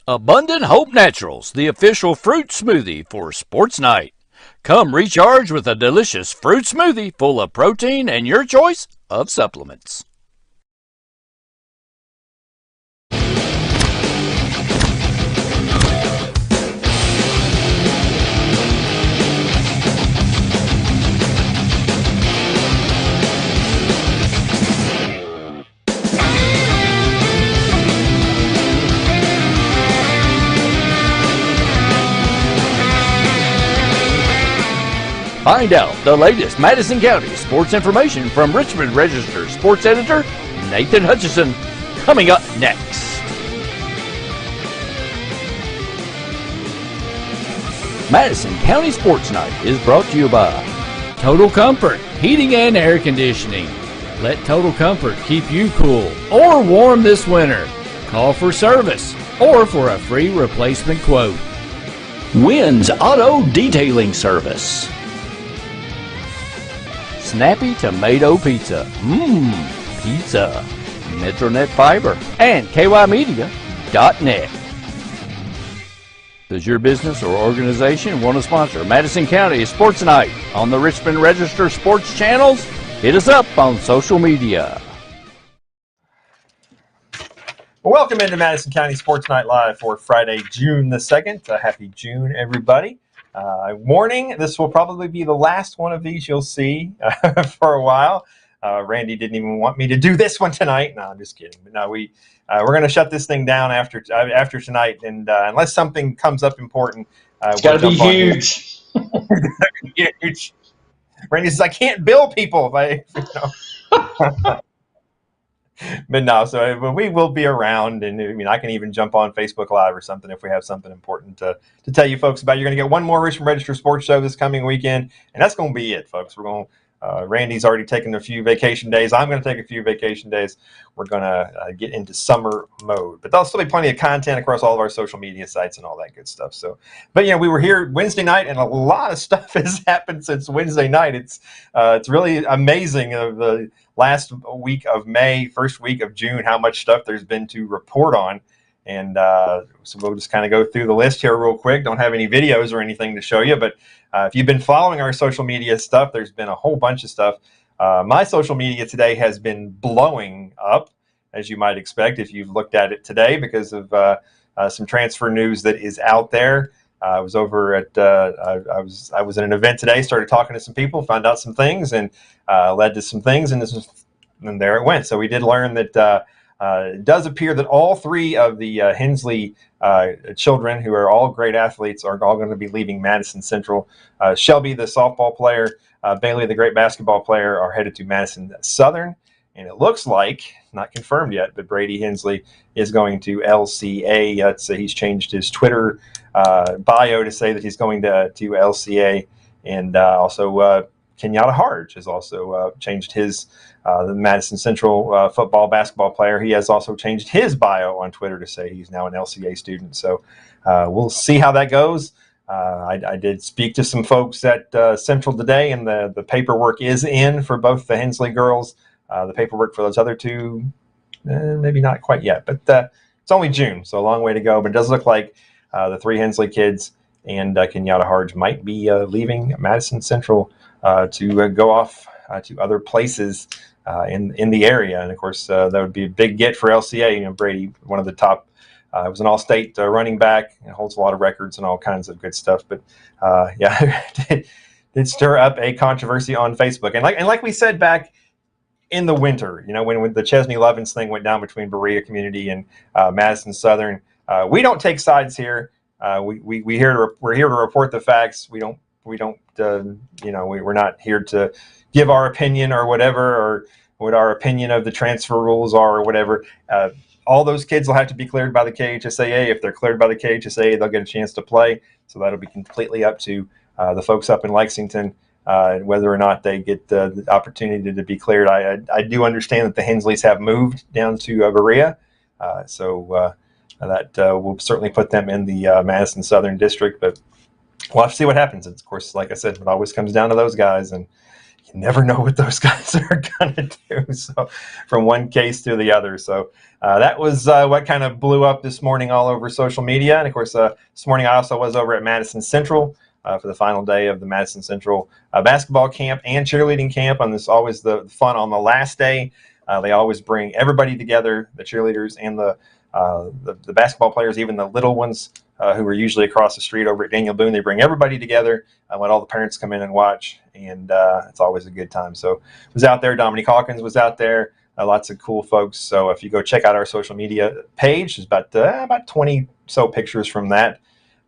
Abundant Hope Naturals, the official fruit smoothie for Sports Night. Come recharge with a delicious fruit smoothie full of protein and your choice of supplements. Find out the latest Madison County sports information from Richmond Register sports editor Nathan Hutchison, coming up next. Madison County Sports Night is brought to you by Total Comfort Heating and Air Conditioning. Let Total Comfort keep you cool or warm this winter. Call for service or for a free replacement quote. Wynn's Auto Detailing Service. Snappy Tomato Pizza. Pizza. Metronet Fiber and KYmedia.net. Does your business or organization want to sponsor Madison County Sports Night on the Richmond Register Sports channels? Hit us up on social media. Welcome into Madison County Sports Night Live for Friday, June the 2nd. Happy June, everybody. Warning, this will probably be the last one of these you'll see for a while. Randy didn't even want me to do this one tonight. No, I'm just kidding. But no, we're going to shut this thing down after tonight, and unless something comes up important, it's got to be huge. Huge. Randy says I can't bill people if I. But no, so we will be around, and I mean I can even jump on Facebook Live or something if we have something important to tell you folks about. You're going to get one more Richmond Register Sports Show this coming weekend, and that's going to be it, folks. We're going. Randy's already taken a few vacation days. I'm going to take a few vacation days. We're going to get into summer mode, but there'll still be plenty of content across all of our social media sites and all that good stuff. So, but we were here Wednesday night, and a lot of stuff has happened since Wednesday night. It's really amazing. The last week of May, first week of June, how much stuff there's been to report on. And so we'll just kind of go through the list here real quick. Don't have any videos or anything to show you, but if you've been following our social media stuff, there's been a whole bunch of stuff. My social media today has been blowing up, as you might expect if you've looked at it today, because of some transfer news that is out there. I was over at I was at an event today, started talking to some people, found out some things, and led to some things, and there it went. So we did learn that it does appear that all three of the Hensley children, who are all great athletes, are all going to be leaving Madison Central. Shelby, the softball player, Bailey, the great basketball player, are headed to Madison Southern. And it looks like, not confirmed yet, but Brady Hensley is going to LCA. So he's changed his Twitter bio to say that he's going to LCA. And also Kenyatta Harge has also changed his the Madison Central football basketball player. He has also changed his bio on Twitter to say he's now an LCA student. So we'll see how that goes. I did speak to some folks at Central today, and the paperwork is in for both the Hensley girls. The paperwork for those other two, maybe not quite yet, but it's only June, so a long way to go. But it does look like the three Hensley kids and Kenyatta Harge might be leaving Madison Central to go off to other places in the area. And of course, that would be a big get for LCA. Brady, one of the top, was an all-state running back, and holds a lot of records and all kinds of good stuff. But did stir up a controversy on Facebook. And like we said back in the winter, when the Chesney Lovins thing went down between Berea Community and Madison Southern, we don't take sides here. We're here to report the facts. We're not here to give our opinion or whatever, or what our opinion of the transfer rules are or whatever. All those kids will have to be cleared by the KHSAA. If they're cleared by the KHSAA, they'll get a chance to play. So that'll be completely up to the folks up in Lexington, whether or not they get the opportunity to be cleared. I do understand that the Hensleys have moved down to Berea, so that will certainly put them in the Madison Southern District, but we'll have to see what happens. Of course, like I said, it always comes down to those guys, and you never know what those guys are going to do. So from one case to the other. So that was what kind of blew up this morning all over social media. And of course, this morning I also was over at Madison Central for the final day of the Madison Central basketball camp and cheerleading camp. And this always the fun on the last day. They always bring everybody together, the cheerleaders and the basketball players, even the little ones who are usually across the street over at Daniel Boone. They bring everybody together when all the parents come in and watch, and it's always a good time. So I was out there. Dominique Hawkins was out there. Lots of cool folks. So if you go check out our social media page, there's about 20 so pictures from that,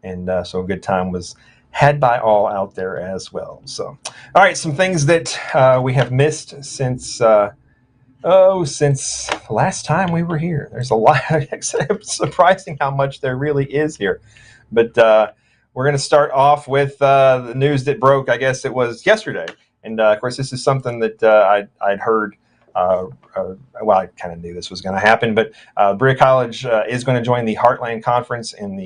and so a good time was had by all out there as well. So, all right, some things that we have missed since the last time we were here. There's a lot. It's surprising how much there really is here. But we're going to start off with the news that broke, I guess it was yesterday. And, of course, this is something that I'd heard. Well, I kind of knew this was going to happen. But Berea College is going to join the Heartland Conference in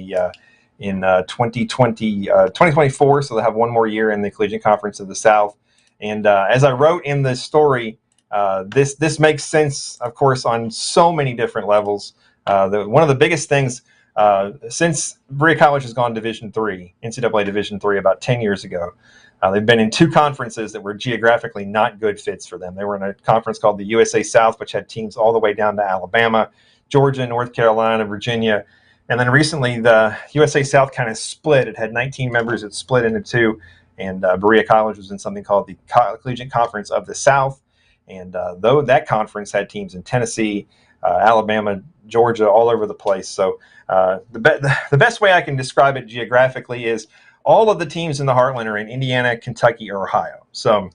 2024. So they'll have one more year in the Collegiate Conference of the South. And as I wrote in the story, this makes sense, of course, on so many different levels. One of the biggest things since Berea College has gone Division III, NCAA Division III, about 10 years ago, they've been in two conferences that were geographically not good fits for them. They were in a conference called the USA South, which had teams all the way down to Alabama, Georgia, North Carolina, Virginia. And then recently the USA South kind of split. It had 19 members. It split into two. And Berea College was in something called the Collegiate Conference of the South. And though that conference had teams in Tennessee, Alabama, Georgia, all over the place. So the best way I can describe it geographically is all of the teams in the Heartland are in Indiana, Kentucky, or Ohio. So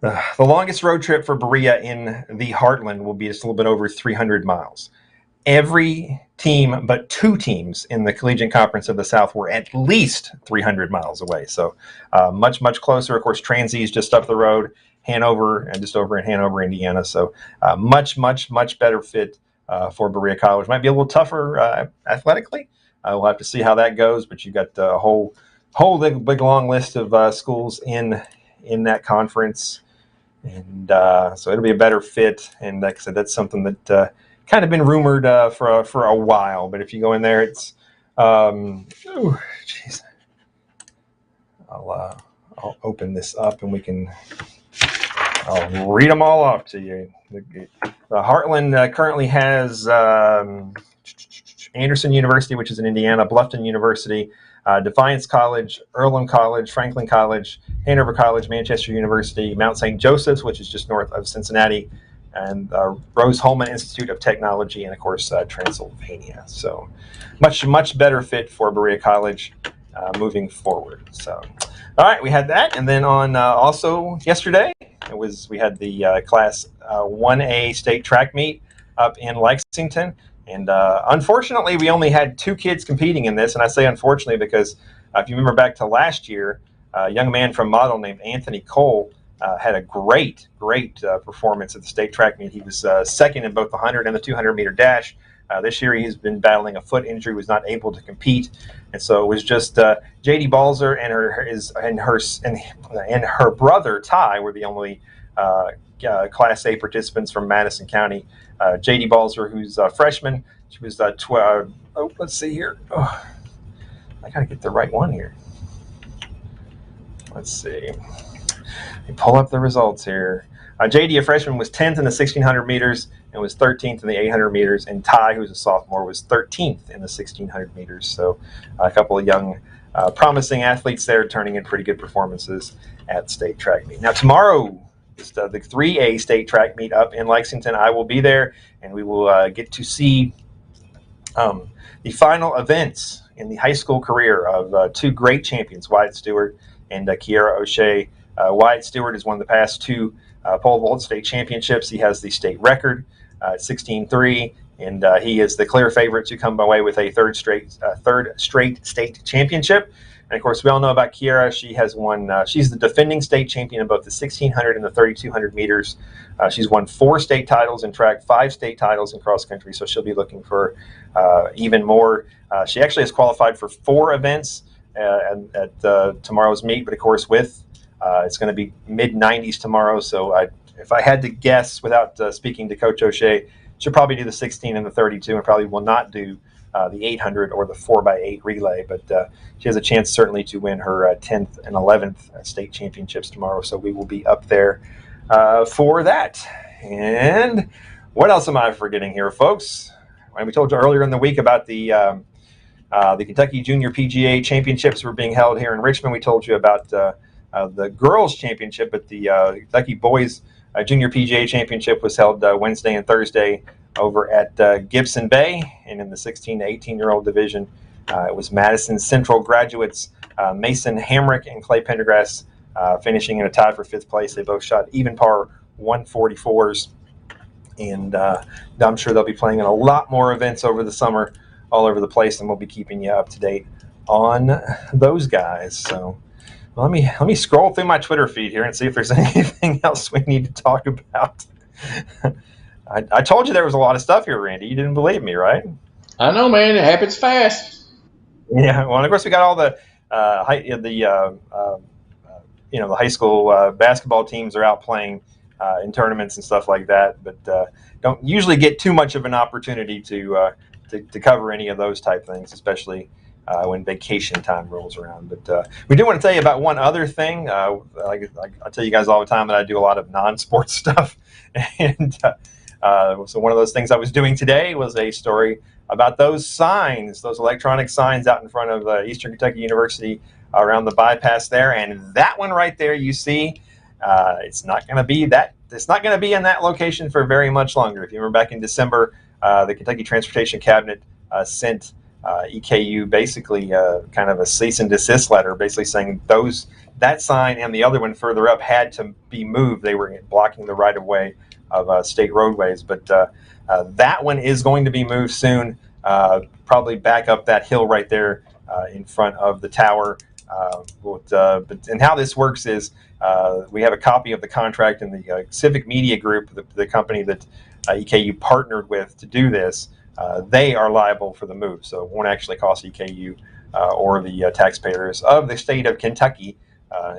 the longest road trip for Berea in the Heartland will be just a little bit over 300 miles. Every team but two teams in the Collegiate Conference of the South were at least 300 miles away. So much, much closer. Of course, Transy is just up the road. Hanover, and just over in Hanover, Indiana. So much, much, much better fit for Berea College. Might be a little tougher athletically. We'll have to see how that goes, but you've got a whole big long list of schools in that conference. And so it'll be a better fit. And like I said, that's something that kind of been rumored for a while. But if you go in there, it's I'll open this up and I'll read them all off to you. The Heartland currently has Anderson University, which is in Indiana, Bluffton University, Defiance College, Earlham College, Franklin College, Hanover College, Manchester University, Mount St. Joseph's, which is just north of Cincinnati, and Rose-Hulman Institute of Technology, and, of course, Transylvania. So much, much better fit for Berea College moving forward. So, all right, we had that. And then on also yesterday, we had the Class 1A state track meet up in Lexington. And unfortunately, we only had two kids competing in this. And I say unfortunately because if you remember back to last year, a young man from Model named Anthony Cole had a great performance at the state track meet. He was second in both the 100 and the 200-meter dash. This year, he's been battling a foot injury, was not able to compete. And so it was just J.D. Balzer and her brother, Ty, were the only Class A participants from Madison County. J.D. Balzer, who's a freshman, she was 12. Oh, let's see here. Oh, I got to get the right one here. Let's see. Let me pull up the results here. J.D., a freshman, was 10th in the 1,600 meters and was 13th in the 800 meters. And Ty, who's a sophomore, was 13th in the 1,600 meters. So a couple of young, promising athletes there turning in pretty good performances at state track meet. Now, tomorrow, the 3A state track meet up in Lexington. I will be there, and we will get to see the final events in the high school career of two great champions, Wyatt Stewart and Kiera O'Shea. Wyatt Stewart has won the past two pole vault state championships. He has the state record at 16.3, and he is the clear favorite to come away with a third straight state championship. And of course, we all know about Kiera. She has won. She's the defending state champion in both the 1,600 and the 3,200 meters. She's won 4 state titles in track, 5 state titles in cross country. So she'll be looking for even more. She actually has qualified for 4 events at tomorrow's meet. But of course, with It's going to be mid-90s tomorrow. So if I had to guess without speaking to Coach O'Shea, she'll probably do the 16 and the 32 and probably will not do the 800 or the 4x8 relay. But she has a chance certainly to win her 10th and 11th state championships tomorrow. So we will be up there for that. And what else am I forgetting here, folks? We told you earlier in the week about the Kentucky Junior PGA Championships were being held here in Richmond. We told you about the girls' championship, but the Kentucky Boys Junior PGA Championship was held Wednesday and Thursday over at Gibson Bay. And in the 16 to 18-year-old division, it was Madison Central graduates Mason Hamrick and Clay Pendergrass finishing in a tie for 5th place. They both shot even par 144s. And I'm sure they'll be playing in a lot more events over the summer all over the place, and we'll be keeping you up to date on those guys. So let me scroll through my Twitter feed here and see if there's anything else we need to talk about. I told you there was a lot of stuff here, Randy. You didn't believe me, right? I know, man. It happens fast. Yeah. Well, and of course we got all the high school basketball teams are out playing in tournaments and stuff like that, but don't usually get too much of an opportunity to cover any of those type things, especially when vacation time rolls around. But we do want to tell you about one other thing. I tell you guys all the time that I do a lot of non-sports stuff, and so one of those things I was doing today was a story about those signs, those electronic signs out in front of Eastern Kentucky University around the bypass there, and that one right there you see. It's not going to be that. It's not going to be in that location for very much longer. If you remember back in December, the Kentucky Transportation Cabinet sent EKU basically kind of a cease and desist letter, basically saying that sign and the other one further up had to be moved. They were blocking the right of way of state roadways, but that one is going to be moved soon. Probably back up that hill right there in front of the tower. And how this works is we have a copy of the contract in the Civic Media Group, the company that EKU partnered with to do this. They are liable for the move, so it won't actually cost EKU or the taxpayers of the state of Kentucky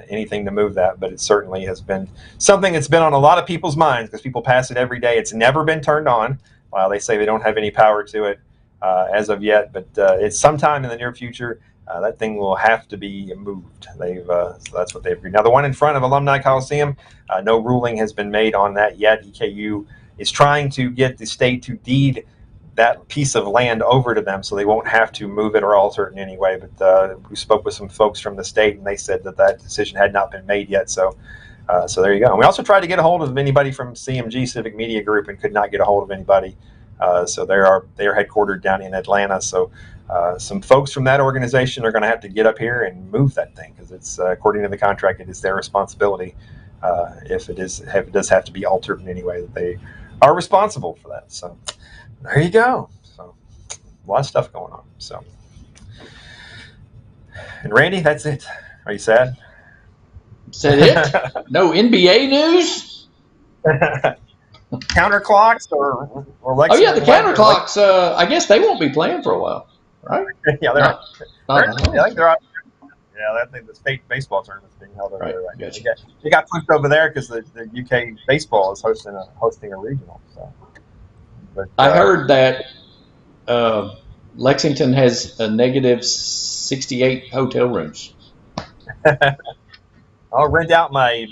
anything to move that, but it certainly has been something that's been on a lot of people's minds because people pass it every day. It's never been turned on. They say they don't have any power to it as of yet, but it's sometime in the near future. That thing will have to be moved. So that's what they've agreed. Now, the one in front of Alumni Coliseum, no ruling has been made on that yet. EKU is trying to get the state to deed that piece of land over to them so they won't have to move it or alter it in any way. But we spoke with some folks from the state, and they said that decision had not been made yet. So there you go. And we also tried to get a hold of anybody from CMG Civic Media Group and could not get a hold of anybody. So they are headquartered down in Atlanta. So some folks from that organization are going to have to get up here and move that thing because it's according to the contract, it is their responsibility. If it does have to be altered in any way, that they are responsible for that. So there you go. So a lot of stuff going on. So, and Randy, that's it. Are you sad? Is that it? No NBA news? Counterclocks or oh yeah, the counterclocks. I guess they won't be playing for a while, right? Yeah, they're out. I think they're out. Yeah, I think the state baseball tournament's being held over there right now. Gotcha. They got pushed over there because the UK baseball is hosting a regional. So, but I heard that Lexington has a negative 68 hotel rooms. I'll rent out my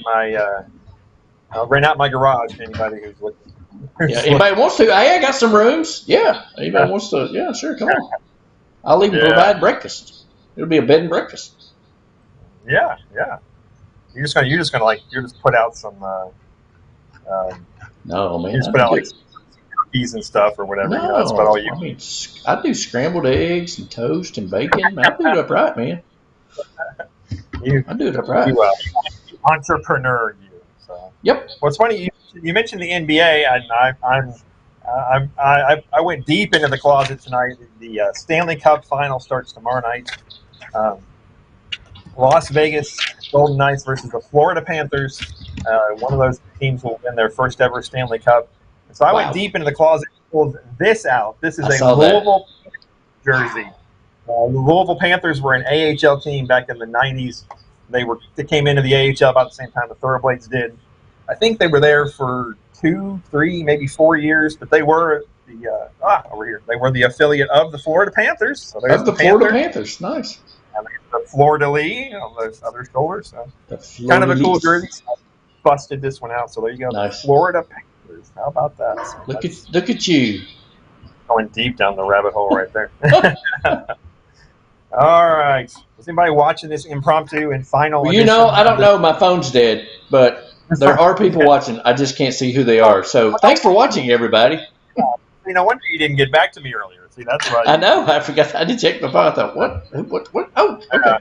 garage to anybody who's looking. Yeah, anybody wants to? Hey, I got some rooms. Yeah, anybody wants to? Yeah, sure, come on. I'll even provide breakfast. It'll be a bed and breakfast. Yeah. You're just gonna put out some. No, man. You just put out like cookies and stuff or whatever. No, that's about all you. I mean, I do scrambled eggs and toast and bacon. I do it up right, man. I do it up right. You entrepreneur, you. So. Yep. What's funny, you mentioned the NBA, and I went deep into the closet tonight. The Stanley Cup final starts tomorrow night. Las Vegas Golden Knights versus the Florida Panthers. One of those teams will win their first ever Stanley Cup. And so I went deep into the closet and pulled this out. This is a Louisville jersey. The Louisville Panthers were an AHL team back in the 90s. They came into the AHL about the same time the Thoroughblades did. I think they were there for 2, 3, maybe 4 years, but they were over here. They were the affiliate of the Florida Panthers. So there's Of the Florida Panthers, nice. And the Florida Lee on the other shoulder, so kind of a cool jersey. Busted this one out, so there you go. Nice. Florida Panthers. How about that? So look at you. Going deep down the rabbit hole right there. All right. Is anybody watching this impromptu and final? Well, I don't know. My phone's dead, but there are people watching. I just can't see who they are. So thanks for watching, everybody. No wonder you didn't get back to me earlier. See, that's right. I know. I forgot. I did check my phone. I thought, what? Oh, okay.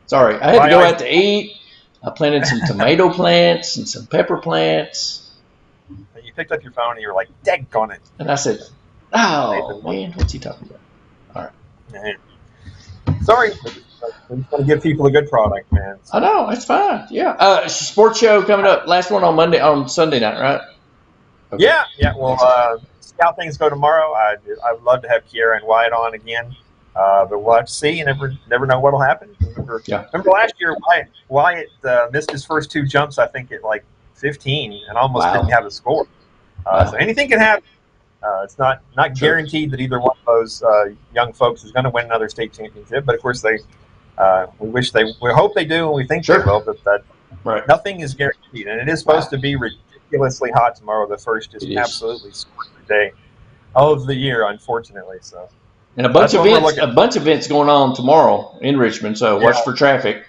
Sorry. I had to go out to eat. I planted some tomato plants and some pepper plants. And you picked up your phone and you were like, "Daggone it!" And I said, "Oh man, what's he talking about?" All right. Yeah. Sorry. We just want to give people a good product, man. I know. It's fine. Yeah. Sports show coming up. Last one on Sunday night, right? Okay. Yeah. Well, Scout things go tomorrow. I would love to have Kiera and Wyatt on again, but we'll have to see. You never know what'll happen. Remember last year, Wyatt missed his first 2 jumps, I think, at like 15, and almost didn't have a score. So anything can happen. It's not guaranteed that either one of those young folks is going to win another state championship, but of course we hope they do, and we think they will. But nothing is guaranteed, and it is supposed to be ridiculously hot tomorrow. The first is absolutely scorching day of the year, unfortunately. So, and a bunch of events going on tomorrow in Richmond. So watch for traffic.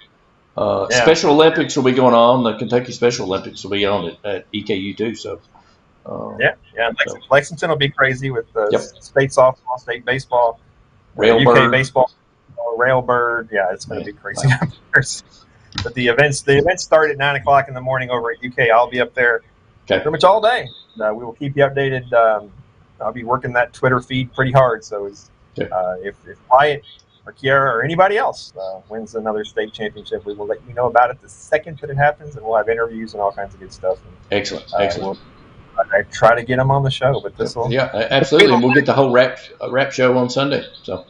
Special Olympics will be going on. The Kentucky Special Olympics will be on at EKU too. So, Lexington will be crazy with state softball, state baseball, UK baseball, Railbird. Yeah, it's going to be crazy. But the events start at 9 o'clock in the morning over at UK. I'll be up there pretty much all day. We will keep you updated. I'll be working that Twitter feed pretty hard. So if Wyatt or Kiera or anybody else wins another state championship, we will let you know about it the second that it happens, and we'll have interviews and all kinds of good stuff. And, excellent. I try to get them on the show, but this will absolutely, and we'll get the whole rap show on Sunday. So.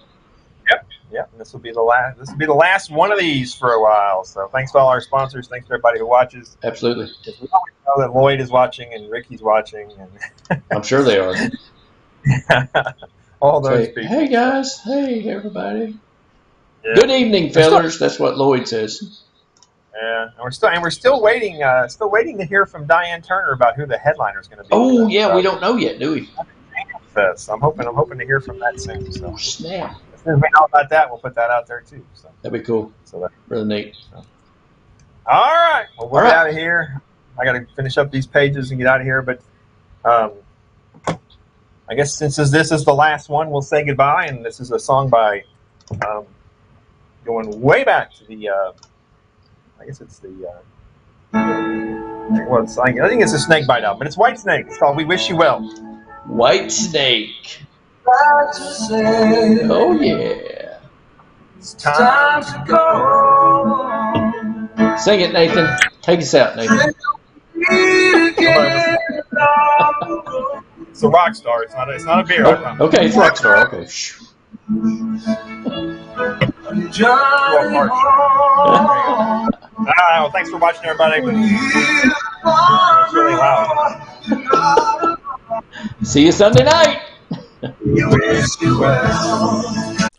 Yep, and this will be the last. This will be the last one of these for a while. So thanks to all our sponsors. Thanks to everybody who watches. Absolutely. We always know that Lloyd is watching and Ricky's watching, and I'm sure they are. All those people. Hey guys. Hey everybody. Yeah. Good evening, fellas. That's what Lloyd says. Yeah, and we're still waiting. Still waiting to hear from Diane Turner about who the headliner is going to be. Oh yeah, we don't know yet, do we? I'm hoping to hear from that soon. So. Snap. As we know about that, we'll put that out there too. So that'd be cool. So that's really neat. So. All right. Well, we're out of here. I got to finish up these pages and get out of here. But I guess since this is the last one, we'll say goodbye. And this is a song by going way back to the. I guess it's the. I think it's a Snakebite album, but it's White Snake. It's called "We Wish You Well." White Snake. Oh yeah. It's time to go. Sing it, Nathan. Take us out, Nathan. It's a rock star. It's not a beer. Oh, okay, it's rock star. Okay. Well, thanks for watching, everybody. It's really loud. See you Sunday night.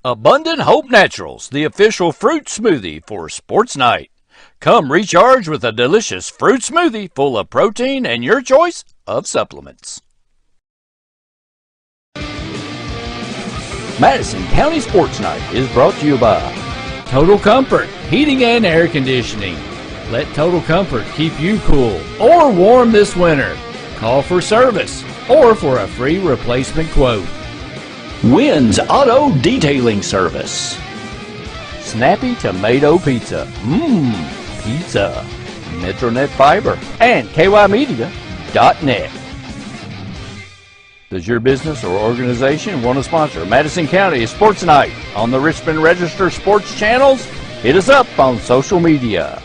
Abundant Hope Naturals, the official fruit smoothie for Sports Night. Come recharge with a delicious fruit smoothie full of protein and your choice of supplements. Madison County Sports Night is brought to you by Total Comfort Heating and Air Conditioning. Let Total Comfort keep you cool or warm this winter. Call for service or for a free replacement quote. Wynn's Auto Detailing Service. Snappy Tomato Pizza. Pizza. Metronet Fiber and KYmedia.net. Does your business or organization want to sponsor Madison County Sports Night on the Richmond Register Sports channels? Hit us up on social media.